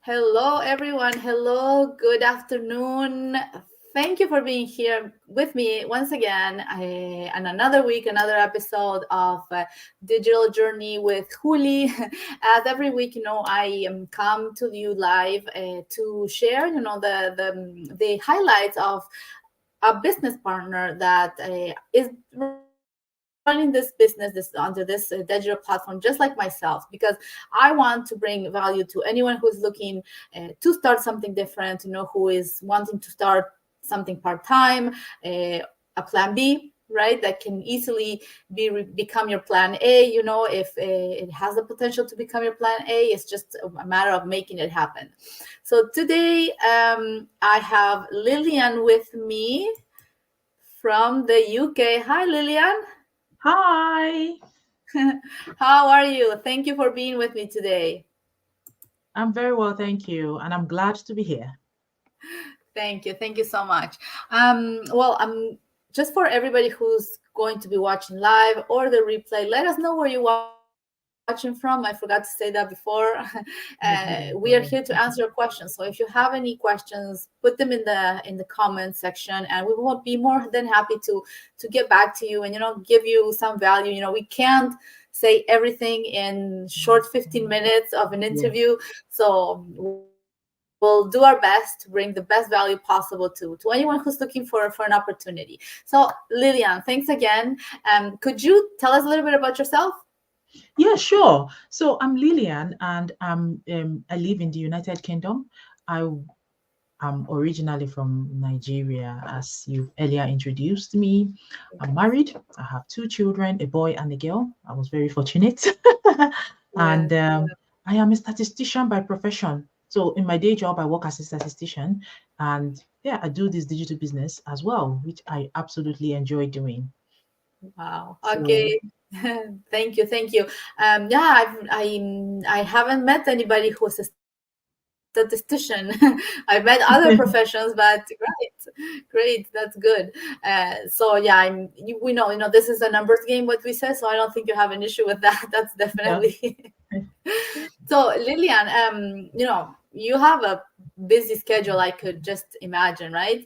Hello, everyone. Hello, good afternoon. Thank you for being here with me once again on another week, another episode of Digital Journey with Juli. As every week, I come to you live to share, the highlights of a business partner that is running this business under this digital platform just like myself, because I want to bring value to anyone who's looking to start something different, who is wanting to start something part-time, a plan B, right, that can easily become your plan A. If it has the potential to become your plan A, it's just a matter of making it happen. So today I have Lilian with me from the UK. Hi, Lilian. Hi, How are you? Thank you for being with me today. I'm very well, thank you, and I'm glad to be here. Thank you. Thank you so much. Well, just for everybody who's going to be watching live or the replay, let us know where you're watching from. I forgot to say that before. We are here to answer your questions. So if you have any questions, put them in the comment section, and we will be more than happy to get back to you and give you some value. We can't say everything in short 15 minutes of an Yeah, interview, so we'll do our best to bring the best value possible to anyone who's looking for an opportunity. So Lilian, thanks again. Could you tell us a little bit about yourself? yeah, sure. So I'm Lilian, and I live in the United Kingdom. I am originally from Nigeria, as you earlier introduced me. I'm married. I have two children, a boy and a girl. I was very fortunate, and Yes. I am a statistician by profession. So in my day job, I work as a statistician, and yeah, I do this digital business as well, which I absolutely enjoy doing. Wow. So Okay. Thank you. Thank you. Yeah, I haven't met anybody who's a statistician. I've met other professions, but great. That's good. So yeah, we know this is a numbers game, what we say. So I don't think you have an issue with that. That's yeah, definitely. So Lilian, you have a busy schedule. I could just imagine, right?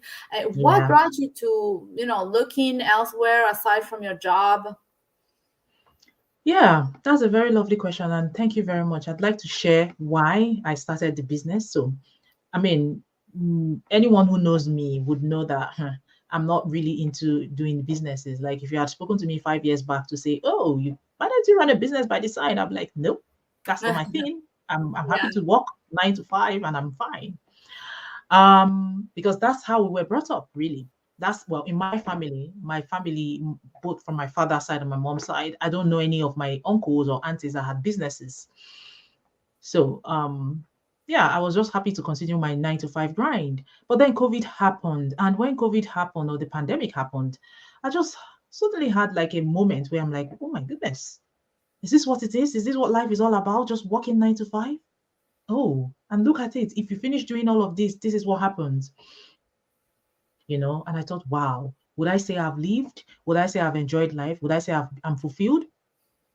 What yeah. brought you to, looking elsewhere aside from your job? Yeah, that's a very lovely question, and thank you very much. I'd like to share why I started the business. So, I mean, anyone who knows me would know that I'm not really into doing businesses. Like, if you had spoken to me 5 years back to say, "Oh, why don't you run a business by the side?" I'm like, "Nope, that's not my thing. I'm Yeah. happy to work 9 to 5, and I'm fine." Because that's how we were brought up, really. That's well, in my family, both from my father's side and my mom's side, I don't know any of my uncles or aunties that had businesses. So yeah, I was just happy to continue my 9 to 5 grind. But then COVID happened. And when COVID happened or the pandemic happened, I just suddenly had like a moment where I'm like, oh my goodness, is this what it is? Is this what life is all about? Just working 9 to 5? Oh, and look at it. If you finish doing all of this, this is what happens. And I thought, wow, would I say I've lived? Would I say I've enjoyed life? Would I say I'm fulfilled?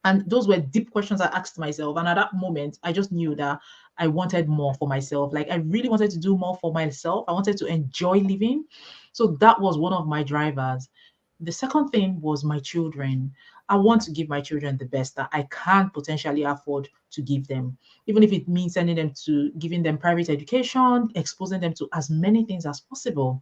And those were deep questions I asked myself. And at that moment, I just knew that I wanted more for myself. Like, I really wanted to do more for myself. I wanted to enjoy living. So that was one of my drivers. The second thing was my children. I want to give my children the best that I can potentially afford to give them, even if it means sending them to giving them private education, exposing them to as many things as possible.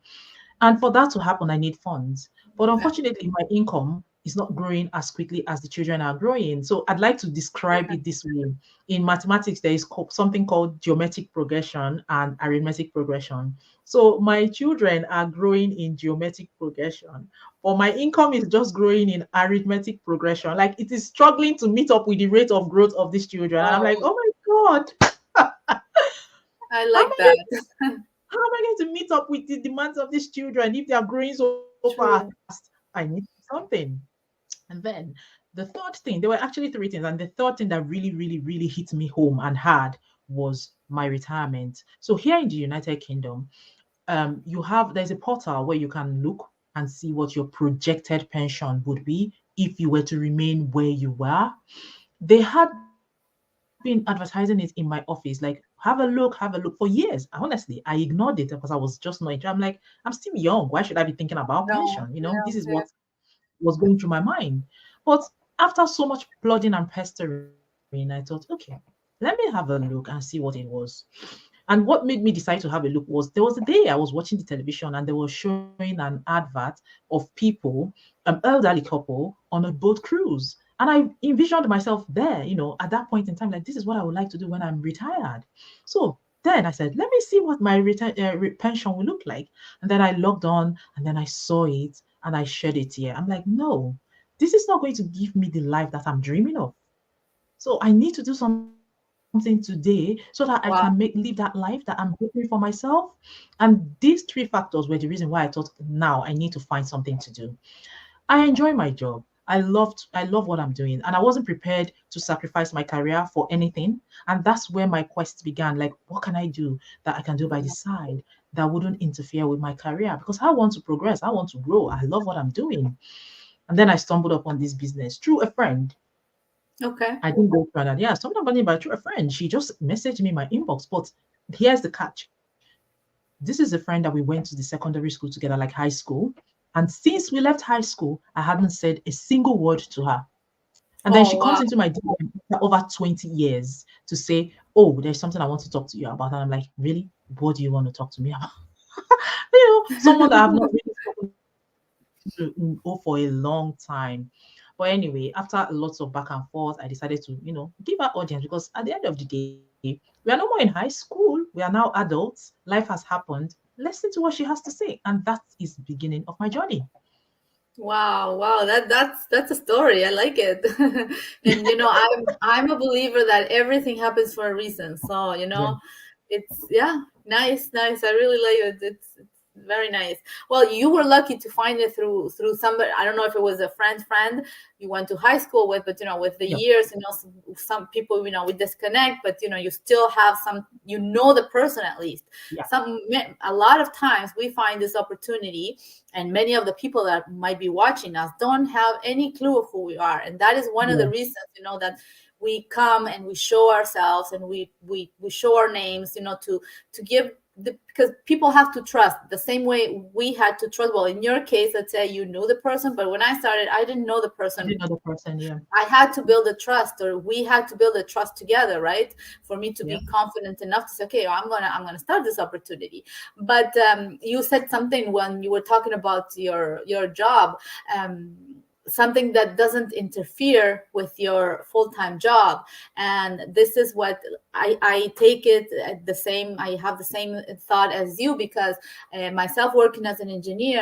And for that to happen, I need funds. But Yeah. unfortunately, my income is not growing as quickly as the children are growing. So I'd like to describe it this way. In mathematics, there is something called geometric progression and arithmetic progression. So my children are growing in geometric progression, but my income is just growing in arithmetic progression. Like, it is struggling to meet up with the rate of growth of these children. And I'm like, Oh, oh my God, I how am like I that. how am I going to meet up with the demands of these children if they are growing so fast? True. I need something. And then the third thing, there were actually three things. And the third thing that really, really, really hit me home and hard was my retirement. So here in the United Kingdom, there's a portal where you can look and see what your projected pension would be if you were to remain where you were. They had this been advertising it in my office, like have a look for years. Honestly, I ignored it because I was just not interested. I'm like, I'm still young. Why should I be thinking about No. pension? Yeah. This is Okay. what was going through my mind. But after so much plodding and pestering, I thought, okay, let me have a look and see what it was. And what made me decide to have a look was there was a day I was watching the television and they were showing an advert of people, an elderly couple on a boat cruise. And I envisioned myself there, at that point in time, like this is what I would like to do when I'm retired. So then I said, let me see what my pension will look like. And then I logged on and then I saw it and I shared it here. I'm like, no, this is not going to give me the life that I'm dreaming of. So I need to do something today so that I can live Wow. that life that I'm hoping for myself. And these three factors were the reason why I thought now I need to find something to do. I enjoy my job. I love what I'm doing. And I wasn't prepared to sacrifice my career for anything. And that's where my quest began. Like, what can I do that I can do by the side that wouldn't interfere with my career? Because I want to progress. I want to grow. I love what I'm doing. And then I stumbled upon this business through a friend. Okay. I didn't go through that. Yeah, stumbled upon it by through a friend. She just messaged me in my inbox. But here's the catch. This is a friend that we went to the secondary school together, like high school. And since we left high school, I hadn't said a single word to her. And then Oh, she comes wow. into my DM after over 20 years to say, oh, there's something I want to talk to you about. And I'm like, really? What do you want to talk to me about? Someone that I've not really spoken to for a long time. But anyway, after lots of back and forth, I decided to, give her audience because at the end of the day, we are no more in high school. We are now adults. Life has happened. Listen to what she has to say. And that is the beginning of my journey. Wow, wow, that's a story. I like it. And I'm a believer that everything happens for a reason. So, Yeah. it's yeah, nice, nice. I really like it. It's very nice. Well, you were lucky to find it through somebody. I don't know if it was a friend you went to high school with, but with the Yeah. years, some people, we disconnect, but you still have some, the person at least. Yeah. A lot of times we find this opportunity, and many of the people that might be watching us don't have any clue of who we are, and that is one of the Yeah. reasons that we come and we show ourselves, and we show our names, to give because people have to trust the same way we had to trust. Well, in your case, let's say you knew the person, but when I started, I didn't know the I person. didn't know the person. Yeah. I had to build a trust, or we had to build a trust together, right? For me to Yeah. be confident enough to say, okay, I'm gonna start this opportunity. But you said something when you were talking about your job, um, something that doesn't interfere with your full-time job, and this is what I take it at the same. I have the same thought as you, because myself working as an engineer,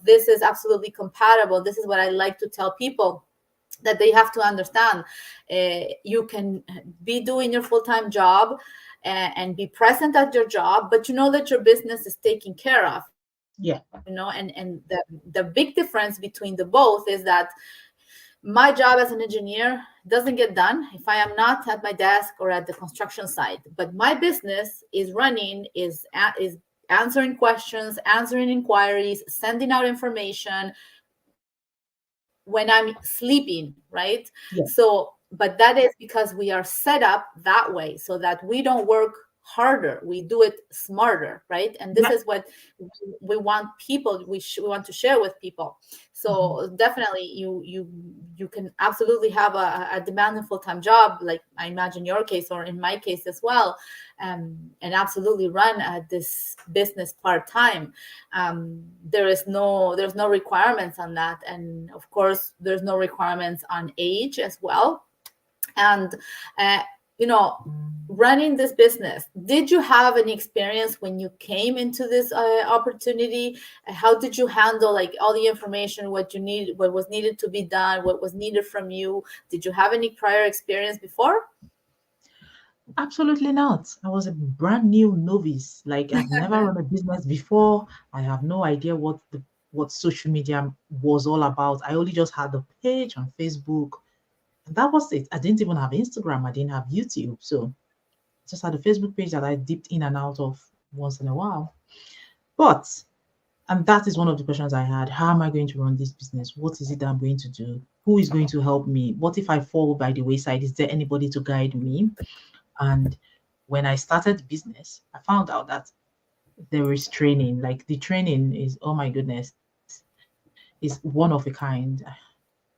this is absolutely compatible. This is what I like to tell people, that they have to understand. You can be doing your full-time job, and be present at your job, but that your business is taken care of. Yeah. And the big difference between the both is that my job as an engineer doesn't get done if I am not at my desk or at the construction site, but my business is running, is answering questions, answering inquiries, sending out information when I'm sleeping, right? So, Yeah. but that is because we are set up that way so that we don't work harder, we do it smarter, right? And this is Yeah. what we want people, we want to share with people. Mhm. So definitely, you can absolutely have a demanding full-time job, like I imagine your case, or in my case as well, and absolutely run this business part-time. There's no requirements on that, and of course there's no requirements on age as well. And uh, you know running this business, did you have any experience when you came into this opportunity? How did you handle, like, all the information, what you need, what was needed to be done, what was needed from you? Did you have any prior experience before? Absolutely not. I was a brand new novice. Like I've never run a business before. I have no idea what social media was all about. I only just had a page on Facebook, and that was it. I didn't even have Instagram. I didn't have YouTube. So just had a Facebook page that I dipped in and out of once in a while. But and that is one of the questions I had. How am I going to run this business? What is it that I'm going to do? who is going to help me? What if I fall by the wayside? Is there anybody to guide me? And when I started the business, I found out that there is training. Like the training is, oh my goodness, is one of a kind.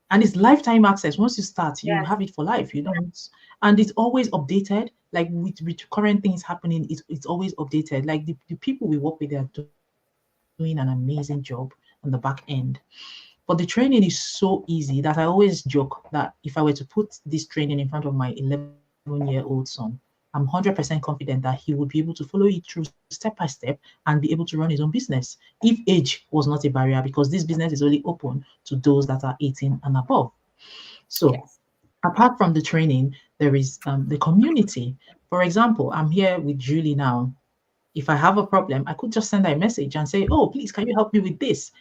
And it's lifetime access. Once you start, you have it Yes. for life. You don't, and it's always updated. Like with current things happening, it's always updated. Like the people we work with, they are doing an amazing job on the back end. But the training is so easy that I always joke that if I were to put this training in front of my 11-year-old son, I'm 100% confident that he would be able to follow it through step by step and be able to run his own business if age was not a barrier, because this business is only open to those that are 18 and above. So Yes. apart from the training, there is the community. For example, I'm here with Julie now. If I have a problem, I could just send her a message and say, "Oh, please, can you help me with this?"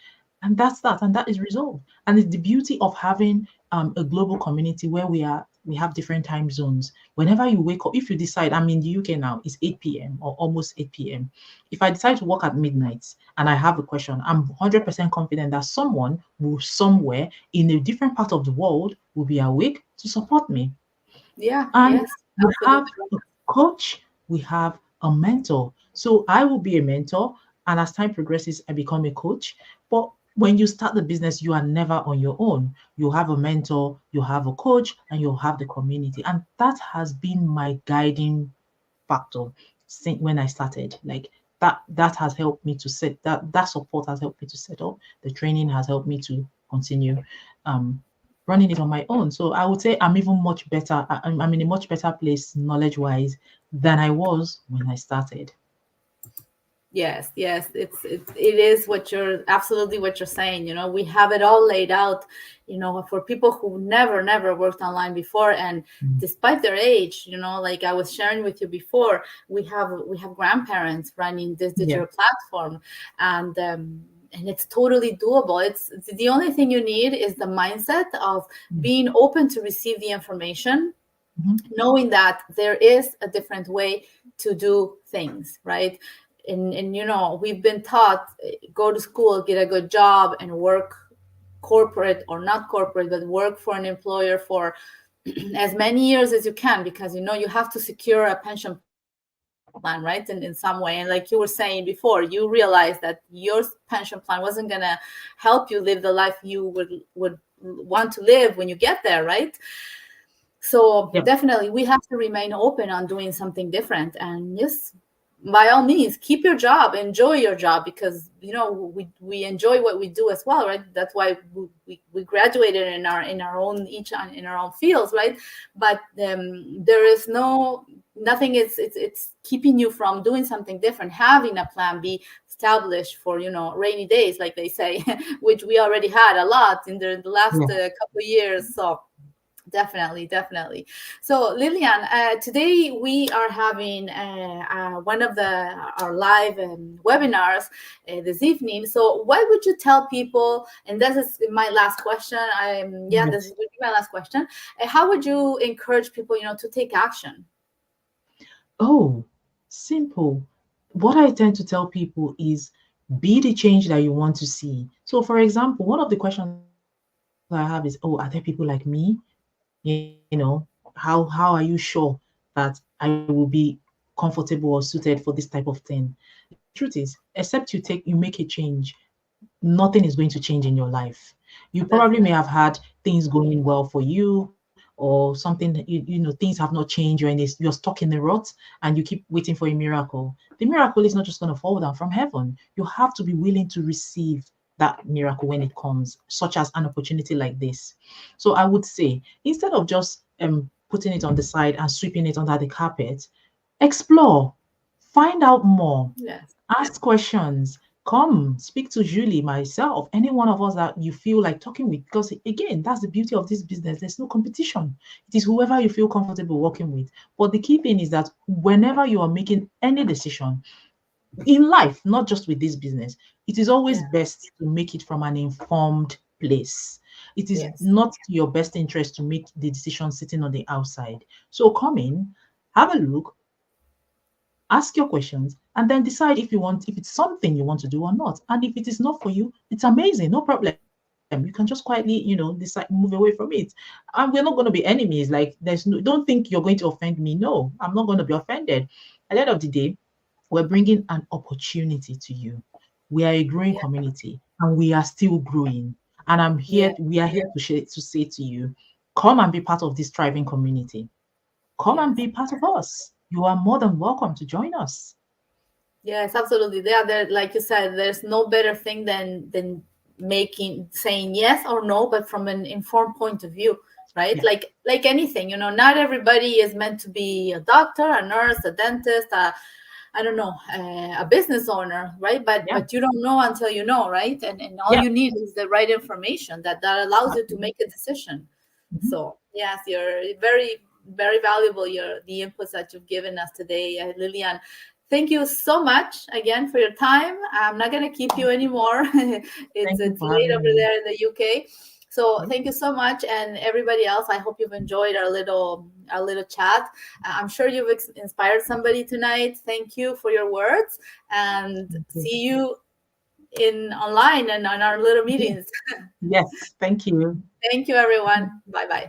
And that's that, and that is resolved. And it's the beauty of having a global community where we have different time zones. Whenever you wake up, if you decide, I'm in the UK now, it's 8 p.m. or almost 8 p.m. If I decide to work at midnight and I have a question, I'm 100% confident that someone will somewhere in a different part of the world will be awake to support me. Yeah. And Yes. we have Absolutely. a coach, we have a mentor. So I will be a mentor, and as time progresses, I become a coach. But when you start the business, you are never on your own. You have a mentor, you have a coach, and you have the community. And that has been my guiding factor since when I started. Like that has helped me to set that support has helped me to set up. The training has helped me to continue um running it on my own. So I would say I'm even much better. I'm in a much better place knowledge wise than I was when I started. Yes, yes, it is what you're absolutely what you're saying. We have it all laid out, for people who never worked online before, and Mm. despite their age, like I was sharing with you before, we have grandparents running this Yeah. digital platform, and it's totally doable. It's the only thing you need is the mindset of Mm. being open to receive the information, Mhm. knowing that there is a different way to do things, right? And we've been taught, go to school, get a good job, and work corporate or not corporate, but work for an employer for as many years as you can, because you have to secure a pension plan, right? And in some way, and like you were saying before, you realize that your pension plan wasn't gonna help you live the life you would want to live when you get there, right? So Yep. definitely we have to remain open on doing something different. And yes, by all means, keep your job, enjoy your job, because we enjoy what we do as well, right? That's why we graduated in our own, each in our own fields, right? But there is nothing, it's keeping you from doing something different, having a plan B established for rainy days, like they say, which we already had a lot in the last Yeah. couple of years. So definitely, definitely. So, Lilian, today we are having one of our live webinars this evening. So, what would you tell people? And this is my last question. This Yes. would be my last question. How would you encourage people, to take action? Oh, simple. What I tend to tell people is be the change that you want to see. So, for example, one of the questions I have is, "Oh, are there people like me? How are you sure that I will be comfortable or suited for this type of thing?" The truth is, except you make a change, nothing is going to change in your life. You probably may have Definitely. had things going well for you, or something, things have not changed, you're stuck in the rut and you keep waiting for a miracle. The miracle is not just going to fall down from heaven. You have to be willing to receive that miracle when it comes, such as an opportunity like this. So I would say, instead of just putting it on the side and sweeping it under the carpet, explore, find out more, Yes. ask questions, come speak to Julie, myself, any one of us that you feel like talking with. Because again, that's the beauty of this business. There's no competition. It is whoever you feel comfortable working with. But the key thing is that whenever you are making any decision in life, not just with this business, it is always Yeah. best to make it from an informed place. It is Yes. not to your best interest to make the decision sitting on the outside. So come in, have a look, ask your questions, and then decide if it's something you want to do or not. And if it is not for you, it's amazing, no problem. problem. You can just quietly, decide move away from it. And we're not going to be enemies. Like, there's no, don't think you're going to offend me. No, I'm not going to be offended. At the end of the day, we're bringing an opportunity to you. We are a growing Yeah. community, and we are still growing. And Yeah. we are here to say to you, come and be part of this thriving community. Come and Yes. be part of us. You are more than welcome to join us. Yes, absolutely. There, like you said, there's no better thing than making saying yes or no, but from an informed point of view, right? Yeah, Like anything, not everybody is meant to be a doctor, a nurse, a dentist, I don't know, a business owner, right? But yeah, but you don't know until you know, right? And all yeah. you need is the right information that allows you to Absolutely. make a decision. Mhm. So yes, you're very valuable. The inputs that you've given us today, Lilian. Thank you so much again for your time. I'm not gonna keep you anymore. it's Thank you it's for late having over me. there in the UK. So Yeah, thank you so much, and everybody else. I hope you've enjoyed our little chat. I'm sure you've inspired somebody tonight. Thank you for your words, and thank you. see you in online and on our little meetings. Yes, thank you. Thank you, everyone. Bye bye.